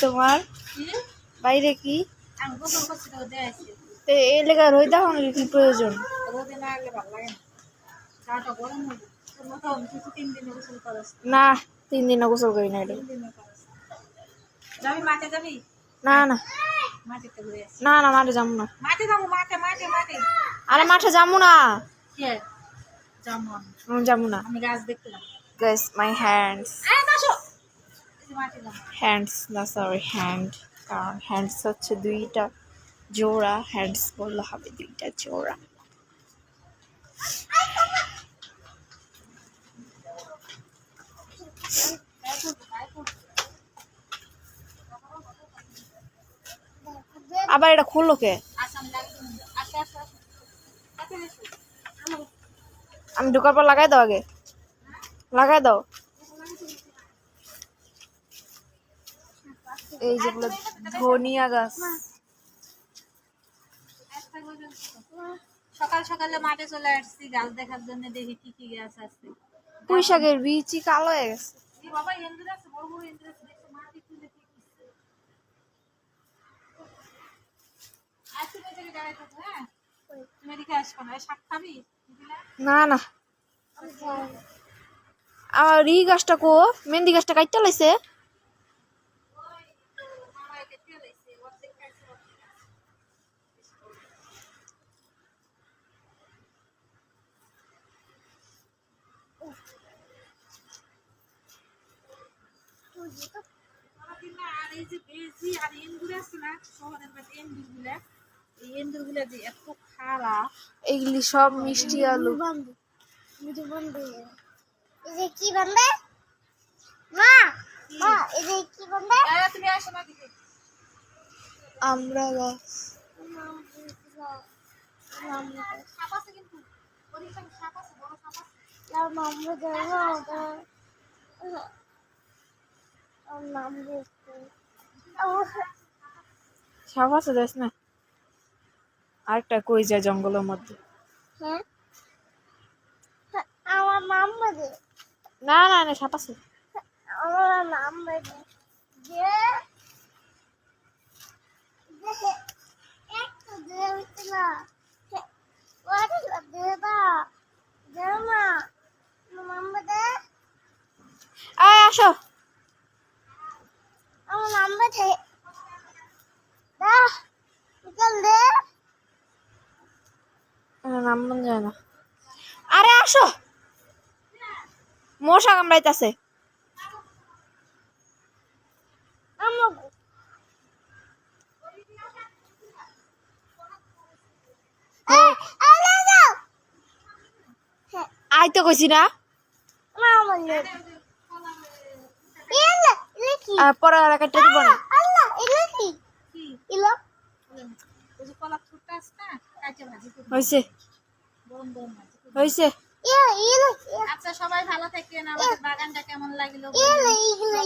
তোমার বাইরে কি এলাকা রই দেখো কি প্রয়োজন না 3 দিন গোসল করি না না না না না মাঠে যাবো না আরে মাঠে যাবো না যাবো না guys my hands না সরি কারণ হ্যান্ডস হচ্ছে দুইটা জোড়া হ্যান্ডস বললে হবে দুইটা জোড়া আবার এটা খুললো কে আমি ঢোকার পর লাগাই দাও আগে লাগাই দাও এই যেগুলো ধনিয়া গাছ সকাল সকালে মাঠে চলে আসছি গাছ দেখার জন্য দেখি কি কি গাছ আছে পুঁই শাকের বীজই কালো হয়ে গেছে বাবা এন্ডুর আছে বড় বড় এন্ডুর আছে দেখো মাটি তুলে কি করছে আজকে মেজে দাঁড়াইতে হ্যাঁ তুমি এদিকে আসো না শাক খাবি না না আর এই গাছটা কো মেহেন্দি গাছটা কাটতে লাইছে আর এই যে বেজি আর এন্ডুর আছে না শহরের বাড়ি এন্ডুরগুলা এই এন্ডুরগুলা যে এত খারাপ এইগুলি সব মিষ্টি আলু এই যে কি বান্দে মা মা এই যে কি বান্দে তুমি আসো না দিকে আমরা গাছ সাপ আছে কিন্তু ওদিকে সাপ আছে বড় সাপ আছে লাও মামু যাও নাম বলতে সাপ আছে দেখ না আরেকটা কই যায় জঙ্গলের মধ্যে হ্যাঁ আমার নাম বলে না না না সাপ আছে আমার নাম বলে যে একটু দেবে না ওরে দেবা দেবা নাম বলে আয় আসো আমার নাম বলে দা চল দে নাম মনে যায় না আরে আসো মশা কামড়াইতাছে আমাগো আলে যাও আই তো কইছি না মামা ইলা লিখি পরে আর কাটতে দিব না আল্লাহ ইলা কি ইলা ওই যে কলা ফুটটা আছে না কাঁচা ভাজি করব হইছে গরম গরম ভাজি করব হইছে ইলা আচ্ছা সবাই ভালো থাকেন আমাদের বাগানটা কেমন লাগলো ইলা ইলা